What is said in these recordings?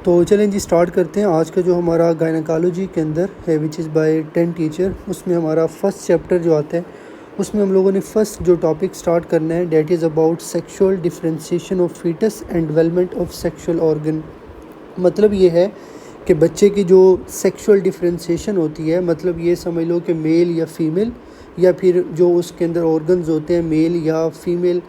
तो चलें जी स्टार्ट करते हैं। आज का जो हमारा गायनेकोलॉजी के अंदर है विच इज़ बाय 10 टीचर, उसमें हमारा फर्स्ट चैप्टर जो आता है उसमें हम लोगों ने फर्स्ट जो टॉपिक स्टार्ट करना है that is about sexual differentiation of foetus and development of sexual organ. मतलब ये है कि बच्चे की जो सेक्सुअल डिफरेंशिएशन होती है, मतलब ये समझ लो कि मेल या फीमेल, या फिर जो उसके अंदर ऑर्गन्स होते हैं मेल या फीमेल,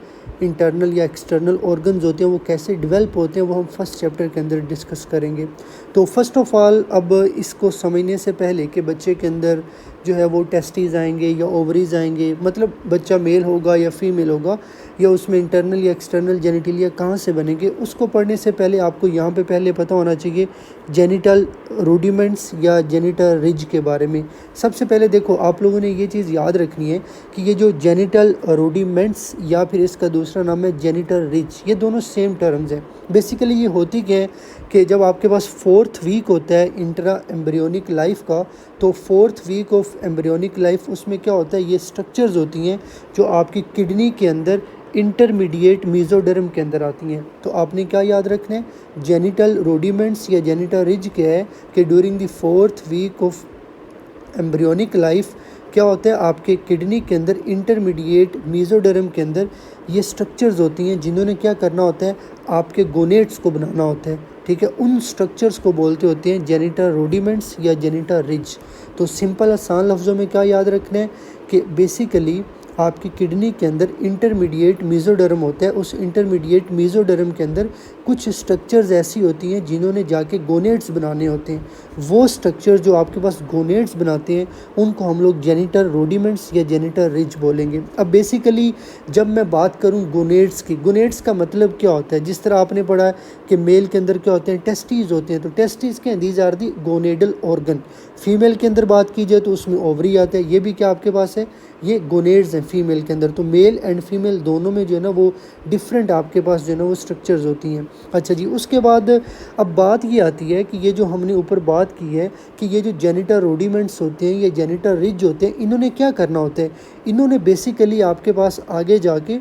इंटरनल या एक्सटर्नल ऑर्गन्स होते हैं वो कैसे डेवलप होते हैं वो हम फर्स्ट चैप्टर के अंदर डिस्कस करेंगे। तो फर्स्ट ऑफ ऑल अब इसको समझने से पहले कि बच्चे के अंदर जो है वो टेस्टिस आएंगे या ओवरीज आएंगे, मतलब बच्चा मेल होगा या फीमेल होगा, या उसमें इंटरनल या एक्सटर्नल जेनिटलिया कहाँ से बनेंगे, उसको पढ़ने से पहले आपको यहाँ पे पहले पता होना चाहिए जेनिटल रूडिमेंट्स या जेनिटल रिज के बारे में। सबसे पहले देखो आप लोगों ने ये चीज़ याद रखनी है कि ये जो जेनिटल रूडिमेंट्स या फिर इसका दूसरा नाम है जेनिटल रिज, ये दोनों सेम टर्म्स हैं। बेसिकली ये होती क्या है कि जब आपके पास 4th वीक होता है इंट्रा एम्ब्रियोनिक लाइफ का, तो 4th week of embryonic life उसमें क्या होता है, ये स्ट्रक्चर्स होती हैं जो आपकी किडनी के अंदर इंटरमीडिएट मीजोडर्म के अंदर आती हैं। तो आपने क्या याद रखना है, जेनिटल रूडिमेंट्स या जेनिटल रिज क्या है कि during the 4th week of embryonic life क्या होता है, आपके किडनी के अंदर इंटरमीडिएट मीजोडर्म के अंदर ये स्ट्रक्चर्स होती हैं जिन्होंने क्या करना होता है, आपके गोनेट्स को बनाना होता है। ठीक है, उन स्ट्रक्चर्स को बोलते होते हैं जेनिटल रूडिमेंट्स या जेनिटल रिज। तो सिंपल आसान लफ्ज़ों में क्या याद रखना है कि बेसिकली आपकी किडनी के अंदर इंटरमीडिएट मीजोडर्म होता है, उस इंटरमीडिएट मीजोडर्म के अंदर कुछ स्ट्रक्चर्स ऐसी होती हैं जिन्होंने जाके गोनेट्स बनाने होते हैं। वो स्ट्रक्चर जो आपके पास गोनेट्स बनाते हैं उनको हम लोग जेनिटल रूडिमेंट्स या जेनिटल रिज बोलेंगे। अब बेसिकली जब मैं बात करूं गोनेट्स की, गोनेट्स का मतलब क्या होता है, जिस तरह आपने पढ़ा है कि मेल के अंदर क्या होते हैं, टेस्टीज होते हैं, तो टेस्टीज के these are the gonadal organ. Female के अंदर बात की जाए तो उसमें ओवरी आता है, ये भी क्या आपके पास है, ये गोनेड्स हैं फीमेल के अंदर। तो मेल एंड फीमेल दोनों में जो है ना वो डिफरेंट आपके पास जो है ना वो स्ट्रक्चर्स होती हैं। अच्छा जी, उसके बाद अब बात ये आती है कि ये जो हमने ऊपर बात की है कि ये जो जेनिटल रूडिमेंट्स होते हैं, ये जेनिटल रिज होते हैं, इन्होंने क्या करना होता है, इन्होंने बेसिकली आपके पास आगे जाके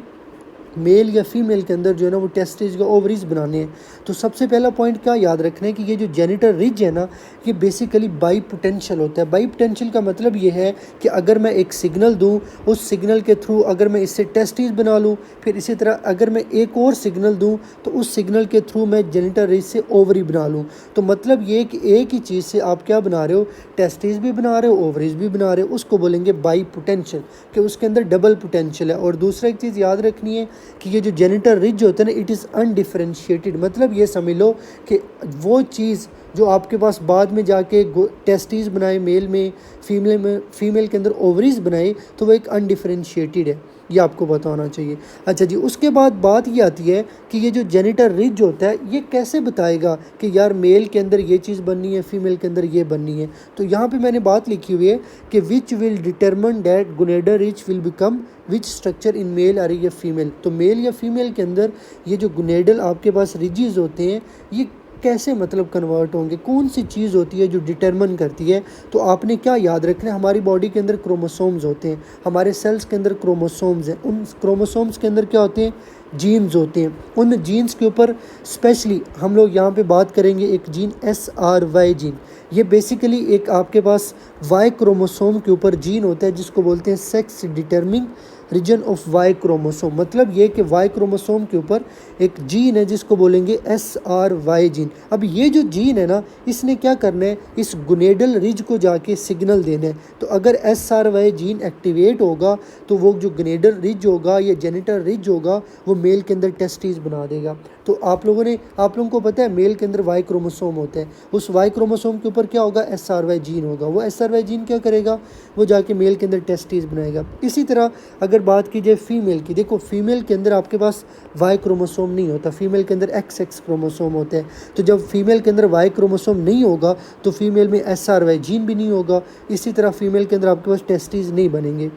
मेल या फीमेल के अंदर जो है ना वो टेस्टिस या ओवरीज बनाने हैं। तो सबसे पहला पॉइंट क्या याद रखना है कि ये जो जेनिटल रिज है ना ये बेसिकली बाई पोटेंशियल होता है। बाई पोटेंशियल का मतलब ये है कि अगर मैं एक सिग्नल दूं, उस सिग्नल के थ्रू अगर मैं इससे टेस्टिस बना लूं, फिर इसी तरह अगर मैं एक और सिग्नल दूं तो उस सिग्नल के थ्रू मैं जेनिटल रिज से ओवरी बना लूँ। तो मतलब ये कि एक ही चीज़ से आप क्या बना रहे हो, टेस्टिस भी बना रहे हो, ओवरीज भी बना रहे हो, उसको बोलेंगे बाई पोटेंशियल, कि उसके अंदर डबल पोटेंशियल है। और दूसरा एक चीज़ याद रखनी है कि ये जो जेनिटल रिज होता है ना इट इज़ अनडिफरेंशिएटेड, मतलब ये समझ लो कि वो चीज़ जो आपके पास बाद में जाके टेस्टिस बनाए मेल में, फीमेल के अंदर ओवरीज बनाए, तो वो एक अनडिफरेंशिएटेड है, ये आपको पता होना चाहिए। अच्छा जी, उसके बाद बात ये आती है कि ये जो जेनिटल रिज होता है ये कैसे बताएगा कि यार मेल के अंदर ये चीज़ बननी है, फीमेल के अंदर ये बननी है। तो यहाँ पे मैंने बात लिखी हुई है कि which will determine that gonadal ridge will become which structure in male और या फीमेल। तो मेल या फीमेल के अंदर ये जो गोनेडल आपके पास रिजेस होते हैं ये कैसे मतलब कन्वर्ट होंगे, कौन सी चीज़ होती है जो डिटरमिन करती है। तो आपने क्या याद रखना है, हमारी बॉडी के अंदर क्रोमोसोम्स होते हैं, हमारे सेल्स के अंदर क्रोमोसोम्स हैं, उन क्रोमोसोम्स के अंदर क्या होते हैं, जीन्स होते हैं। उन जीन्स के ऊपर स्पेशली हम लोग यहाँ पे बात करेंगे एक जीन SRY जीन। ये बेसिकली एक आपके पास Y क्रोमोसोम के ऊपर जीन होता है जिसको बोलते हैं sex determining region of Y chromosome. मतलब ये कि Y क्रोमोसोम के ऊपर एक जीन है जिसको बोलेंगे SRY जीन। अब ये जो जीन है ना इसने क्या करना है, इस गोनेडल रिज को जाके सिग्नल देना है। तो अगर SRY जीन एक्टिवेट होगा तो वो जो गोनेडल रिज होगा या जेनिटल रिज होगा वो मेल के अंदर टेस्टिस बना देगा। तो आप लोगों को पता है मेल के अंदर Y क्रोमोसोम होता है, उस Y क्रोमोसोम के ऊपर क्या होगा, SRY जीन होगा। वो SRY जीन क्या करेगा, वो जाके मेल के अंदर टेस्टिस बनाएगा। इसी तरह अगर बात की जाए फीमेल की, देखो फीमेल के अंदर आपके पास Y क्रोमोसोम नहीं होता, फीमेल के अंदर XX क्रोमोसोम होता है। तो जब फीमेल के अंदर Y क्रोमोसोम नहीं होगा तो फीमेल में SRY जीन भी नहीं होगा, इसी तरह फीमेल के अंदर आपके पास टेस्टिस नहीं बनेंगे।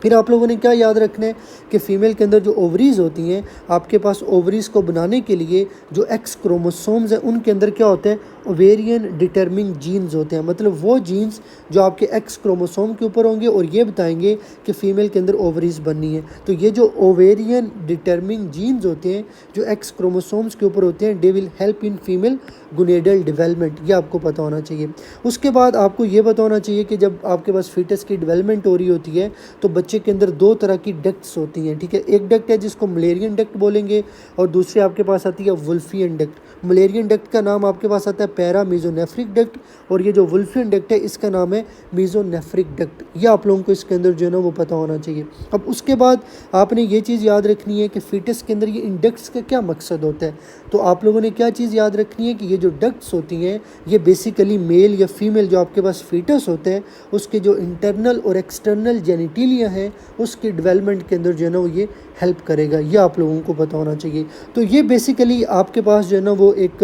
फिर आप लोगों ने क्या याद रखना है कि फ़ीमेल के अंदर जो ओवरीज़ होती हैं, आपके पास ओवरीज़ को बनाने के लिए जो एक्स क्रोमोसोम्स हैं उनके अंदर क्या होता है, ओवेरियन डिटरमिंग जीन्स होते हैं, मतलब वो जीन्स जो आपके एक्स क्रोमोसोम के ऊपर होंगे और ये बताएंगे कि फ़ीमेल के अंदर ओवरीज बननी है। तो ये जो ओवेरियन डिटरमिंग जीन्स होते हैं जो एक्स क्रोमोसोम्स के ऊपर होते हैं, they will help in female gonadal development, ये आपको पता होना चाहिए। उसके बाद आपको ये पता होना चाहिए कि जब आपके पास फीटस की डेवलपमेंट हो रही होती है तो बच्चे के अंदर दो तरह की डक्ट्स होती हैं, ठीक है। एक डक्ट है जिसको मलेरियन डक्ट बोलेंगे और दूसरी आपके पास आती है वुल्फियन डक्ट। मलेरियन डक्ट का नाम आपके पास आता है पैरा मीजोनेफ्रिक डक्ट और ये जो वुल्फियन डक्ट है इसका नाम है मीजोनेफ्रिक डक्ट। ये आप लोगों को इसके अंदर जो है ना वो पता होना चाहिए। अब उसके बाद आपने ये चीज़ याद रखनी है कि फीटस के अंदर ये इन डक्ट्स का क्या मकसद होता है। तो आप लोगों ने क्या चीज़ याद रखनी है कि ये जो डक्ट्स होती हैं ये बेसिकली मेल या फीमेल जो आपके पास फीटस होते हैं उसके जो इंटरनल और एक्सटर्नल जेनिटिलिया हैं उसके डेवलपमेंट के अंदर जो है ना वो ये हेल्प करेगा, ये आप लोगों को पता होना चाहिए। तो ये बेसिकली आपके पास जो है ना वो एक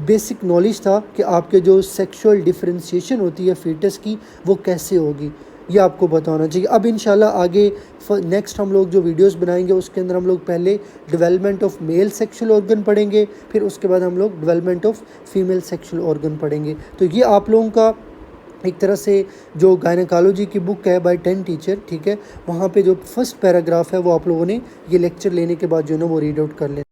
बेसिक नॉलेज था कि आपके जो सेक्सुअल डिफरेंशिएशन होती है फीटस की वो कैसे होगी, ये आपको पता होना चाहिए। अब इंशाल्लाह आगे नेक्स्ट हम लोग जो वीडियोस बनाएंगे उसके अंदर हम लोग पहले development of male sexual organ पढ़ेंगे, फिर उसके बाद हम लोग development of female sexual organ पढ़ेंगे। तो ये आप लोगों का एक तरह से जो गायनेकोलॉजी की बुक है बाय 10 टीचर, ठीक है, वहाँ पे जो फर्स्ट पैराग्राफ है वो आप लोगों ने ये लेक्चर लेने के बाद जो है ना वो रीड आउट कर लेना।